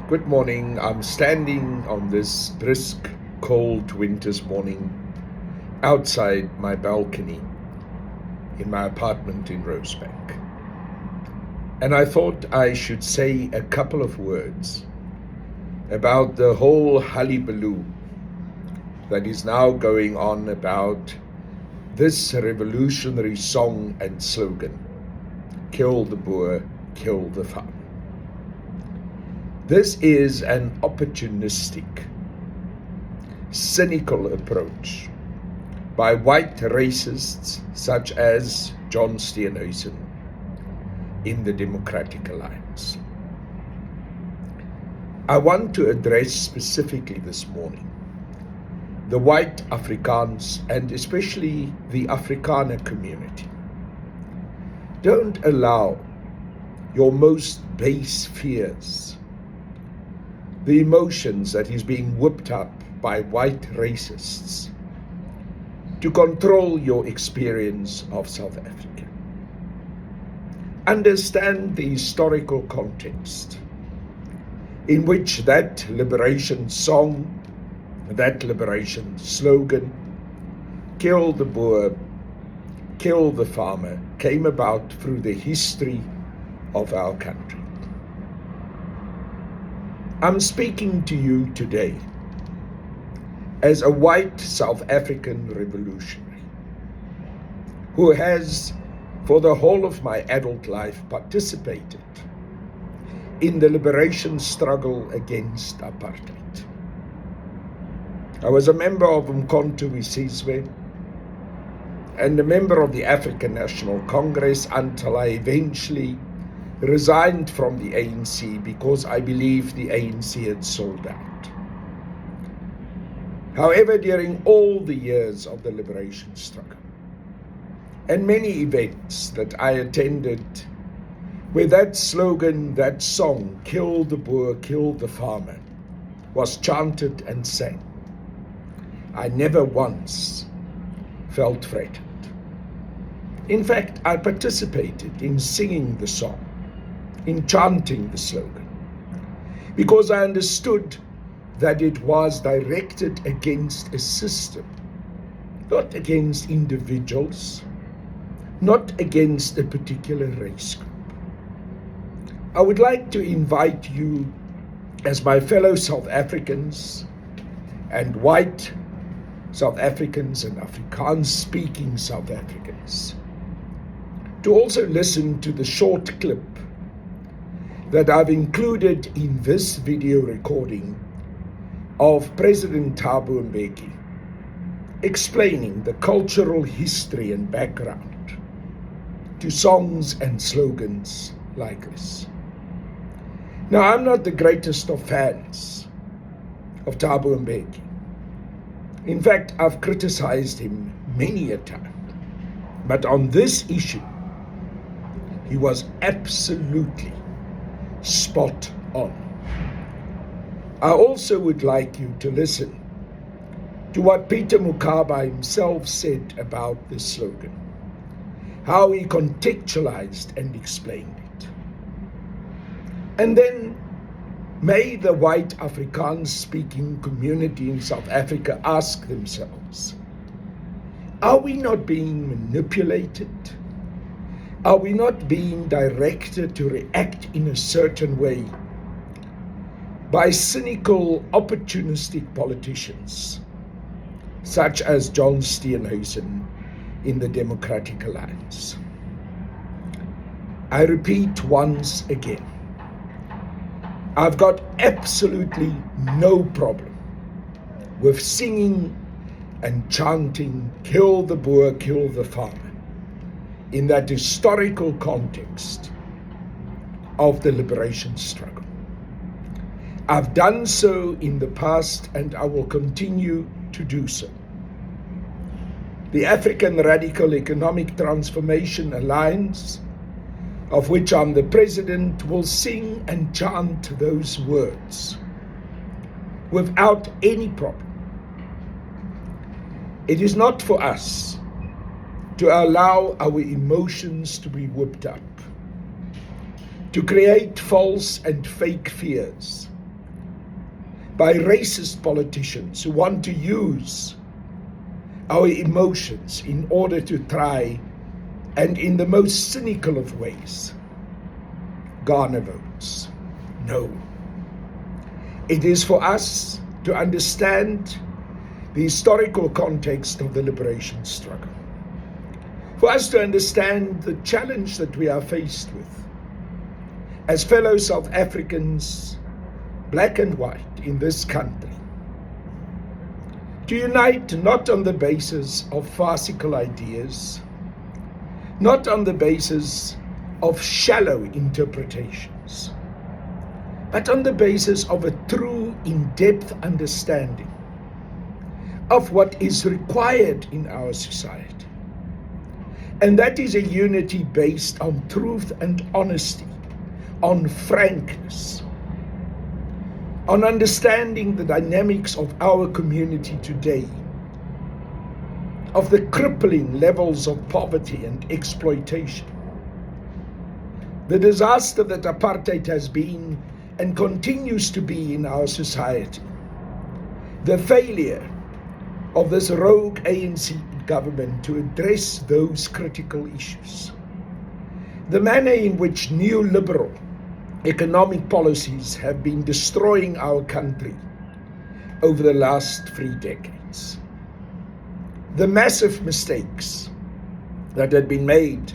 Good morning. I'm standing on this brisk, cold winter's morning outside my balcony in my apartment in Rosebank. And I thought I should say a couple of words about the whole hullabaloo that is now going on about this revolutionary song and slogan, Kill the Boer, Kill the Farmer. This is an opportunistic, cynical approach by white racists such as John Steenhuisen in the Democratic Alliance. I want to address specifically this morning the white Afrikaans and especially the Afrikaner community. Don't allow your most base fears, the emotions that is being whipped up by white racists, to control your experience of South Africa. Understand the historical context in which that liberation song, that liberation slogan, Kill the Boer, Kill the Farmer, came about through the history of our country. I'm speaking to you today as a white South African revolutionary who has, for the whole of my adult life, participated in the liberation struggle against apartheid. I was a member of Umkhonto weSizwe and a member of the African National Congress until I eventually resigned from the ANC because I believed the ANC had sold out. However, during all the years of the liberation struggle and many events that I attended where that slogan, that song, Kill the Boer, Kill the Farmer, was chanted and sang, I never once felt threatened. In fact, I participated in singing the song, in chanting the slogan, because I understood that it was directed against a system, not against individuals, not against a particular race group. I would like to invite you, as my fellow South Africans and white South Africans and Afrikaans-speaking South Africans, to also listen to the short clip that I've included in this video recording of President Thabo Mbeki explaining the cultural history and background to songs and slogans like this. Now, I'm not the greatest of fans of Thabo Mbeki. In fact, I've criticized him many a time. But on this issue, he was absolutely spot on. I also would like you to listen to what Peter Mokaba himself said about this slogan, how he contextualized and explained it. And then may the white Afrikaans-speaking community in South Africa ask themselves, are we not being manipulated? Are we not being directed to react in a certain way by cynical, opportunistic politicians, such as John Steenhuisen in the Democratic Alliance? I repeat once again, I've got absolutely no problem with singing and chanting, Kill the Boer, Kill the Farmer, in that historical context of the liberation struggle. I've done so in the past and I will continue to do so. The African Radical Economic Transformation Alliance, of which I'm the president, will sing and chant those words without any problem. It is not for us to allow our emotions to be whipped up, to create false and fake fears by racist politicians who want to use our emotions in order to try, and in the most cynical of ways, garner votes. No. It is for us to understand the historical context of the liberation struggle, for us to understand the challenge that we are faced with as fellow South Africans, black and white, in this country, to unite not on the basis of farcical ideas, not on the basis of shallow interpretations, but on the basis of a true in-depth understanding of what is required in our society. And that is a unity based on truth and honesty, on frankness, on understanding the dynamics of our community today, of the crippling levels of poverty and exploitation, the disaster that apartheid has been and continues to be in our society, the failure of this rogue ANC government to address those critical issues, the manner in which neoliberal economic policies have been destroying our country over the last 3 decades, the massive mistakes that had been made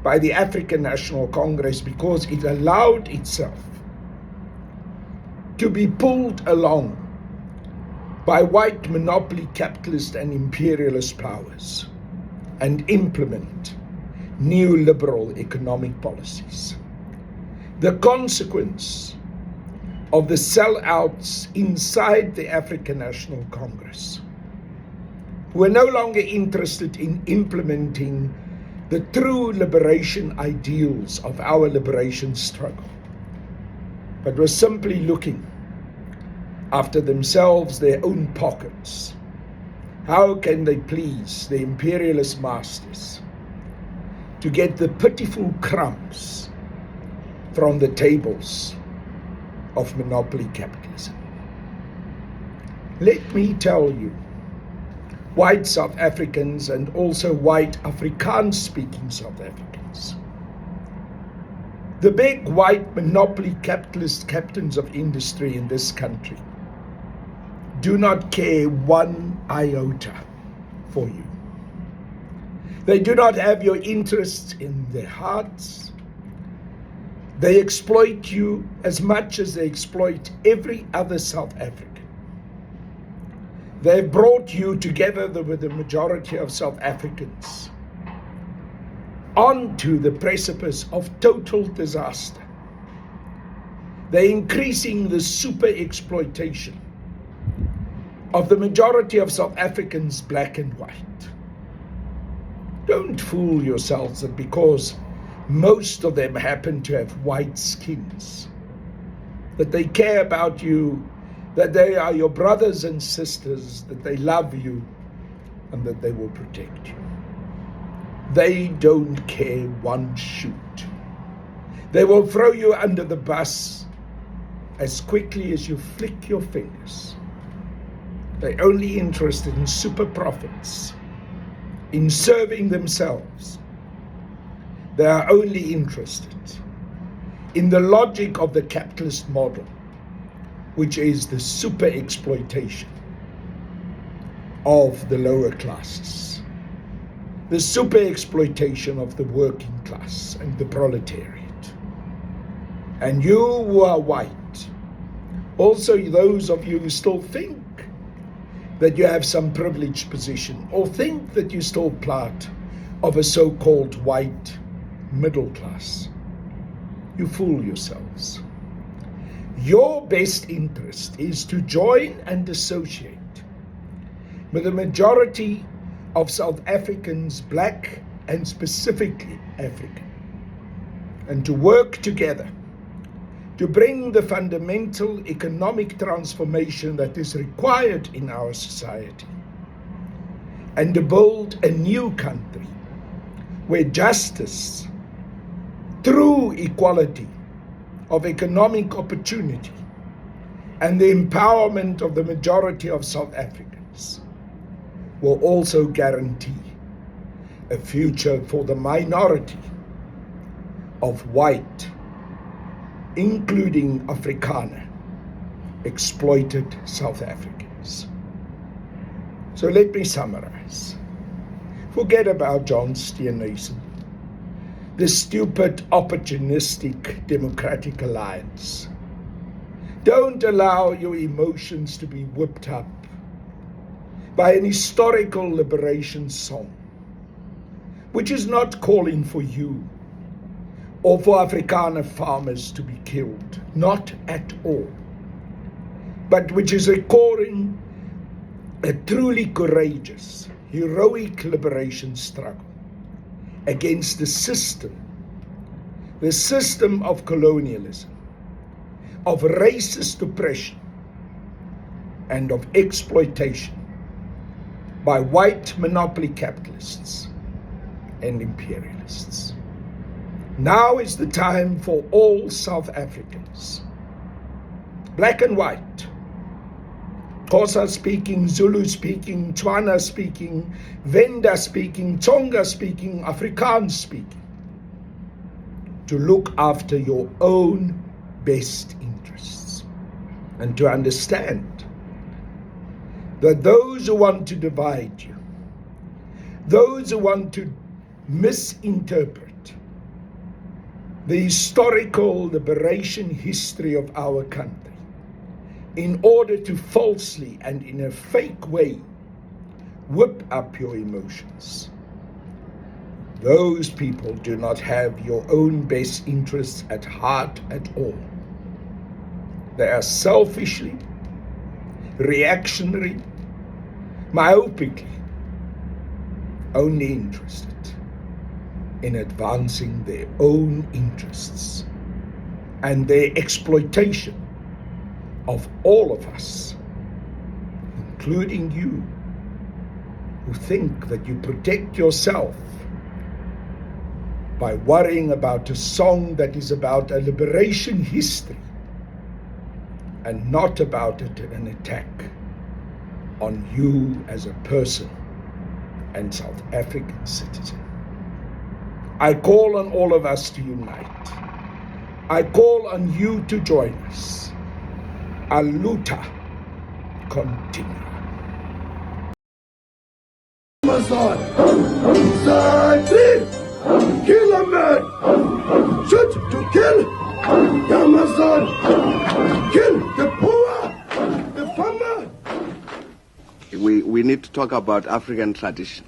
by the African National Congress because it allowed itself to be pulled along by white monopoly capitalist and imperialist powers and implement neoliberal economic policies. The consequence of the sellouts inside the African National Congress, who are no longer interested in implementing the true liberation ideals of our liberation struggle, but were simply looking after themselves, their own pockets. How can they please the imperialist masters to get the pitiful crumbs from the tables of monopoly capitalism? Let me tell you, white South Africans and also white Afrikaans-speaking South Africans, the big white monopoly capitalist captains of industry in this country do not care 1 iota for you. They do not have your interests in their hearts. They exploit you as much as they exploit every other South African. They have brought you together with the majority of South Africans onto the precipice of total disaster. They're increasing the super exploitation of the majority of South Africans, black and white. Don't fool yourselves that because most of them happen to have white skins, that they care about you, that they are your brothers and sisters, that they love you, and that they will protect you. They don't care 1 shoot. They will throw you under the bus as quickly as you flick your fingers. They're only interested in super profits, in serving themselves. They are only interested in the logic of the capitalist model, which is the super exploitation of the lower classes, the super exploitation of the working class and the proletariat. And you who are white, also those of you who still think that you have some privileged position or think that you're still part of a so-called white middle class, you fool yourselves. Your best interest is to join and associate with the majority of South Africans, black and specifically African, and to work together to bring the fundamental economic transformation that is required in our society, and to build a new country where justice, true equality of economic opportunity, and the empowerment of the majority of South Africans will also guarantee a future for the minority of white, including Afrikaner, exploited South Africans. So let me summarize. Forget about John Steenhuisen, the stupid, opportunistic Democratic Alliance. Don't allow your emotions to be whipped up by an historical liberation song, which is not calling for you or for Afrikaner farmers to be killed, not at all, but which is recording a truly courageous, heroic liberation struggle against the system of colonialism, of racist oppression, and of exploitation by white monopoly capitalists and imperialists. Now is the time for all South Africans, black and white, Xhosa speaking, Zulu speaking, Tswana speaking, Venda speaking, Tsonga speaking, Afrikaans speaking, to look after your own best interests and to understand that those who want to divide you, those who want to misinterpret the historical liberation history of our country in order to falsely and in a fake way whip up your emotions, those people do not have your own best interests at heart at all. They are selfishly, reactionary, myopically only interested in advancing their own interests and their exploitation of all of us, including you, who think that you protect yourself by worrying about a song that is about a liberation history and not about an attack on you as a person and South African citizen. I call on all of us to unite. I call on you to join us. Aluta continua. Amazon, kill a man, shoot to kill. Amazon, kill the poor, the farmer. We need to talk about African tradition.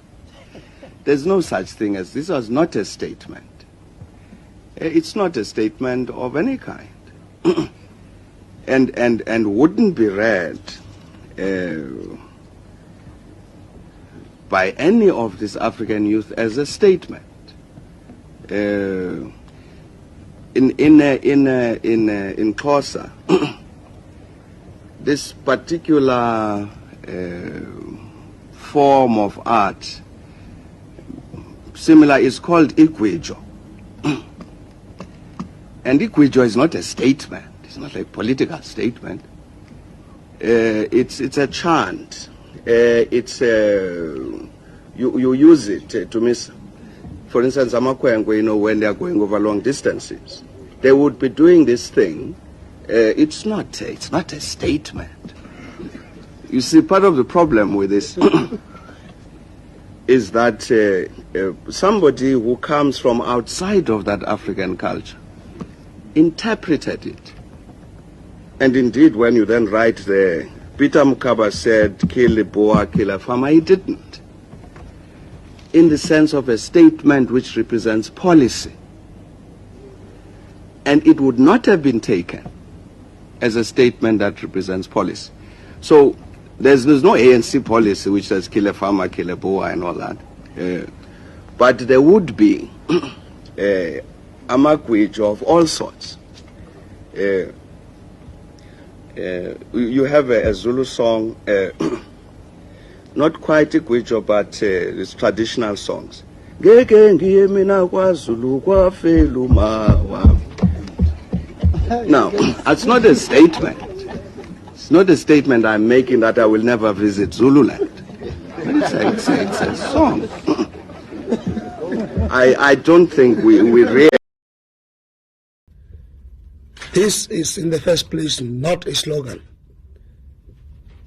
There's no such thing as this was not a statement. It's not a statement of any kind. and wouldn't be read by any of this African youth as a statement. In Xhosa, this particular form of art, similar, is called Igwijo. And Igwijo is not a statement. It's not a political statement. It's a chant. You use it to miss. For instance, Amakwengwe, when they are going over long distances, they would be doing this thing. It's not a statement. You see, part of the problem with this is that somebody who comes from outside of that African culture interpreted it. And indeed, when you then write there, Peter Mukaba said, kill the Boer, kill a farmer, he didn't. In the sense of a statement which represents policy. And it would not have been taken as a statement that represents policy. So there's no ANC policy which says kill a farmer, kill a Boer and all that. But there would be a Magwijo of all sorts. You have a Zulu song, not quite Igwijo, but it's traditional songs. Now, that's not a statement. It's not a statement I'm making that I will never visit Zululand. It's a song. I don't think we really... This is, in the first place, not a slogan.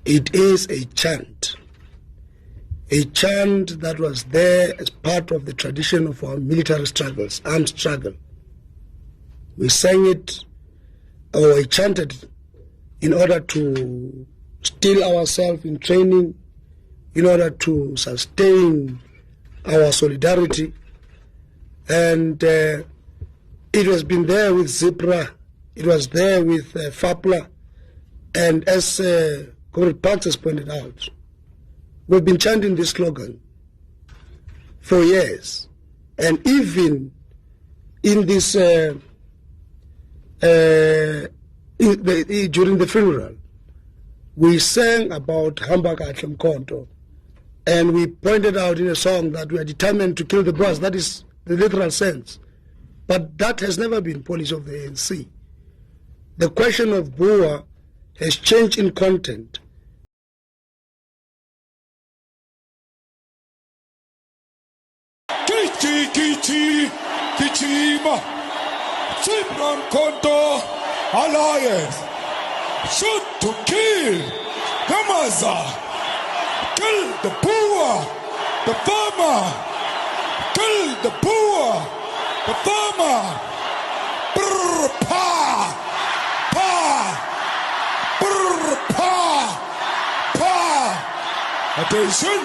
It is a chant. A chant that was there as part of the tradition of our military struggles, armed struggle. We sang it, or we chanted it, in order to steel ourselves in training, in order to sustain our solidarity. And it has been there with Zipra, it was there with FAPLA, and as comrade Parks has pointed out, we've been chanting this slogan for years. And even in this, during the funeral, we sang about Hamba Kahle Mkhonto, and we pointed out in a song that we are determined to kill the Boers. That is the literal sense. But that has never been policy of the ANC. The question of Boer has changed in content. Kichima, President Alliance, shoot to kill, Yamaza, kill the Boer, the farmer, kill the Boer, the farmer, brr, pa, pa, brr, pa, pa, attention.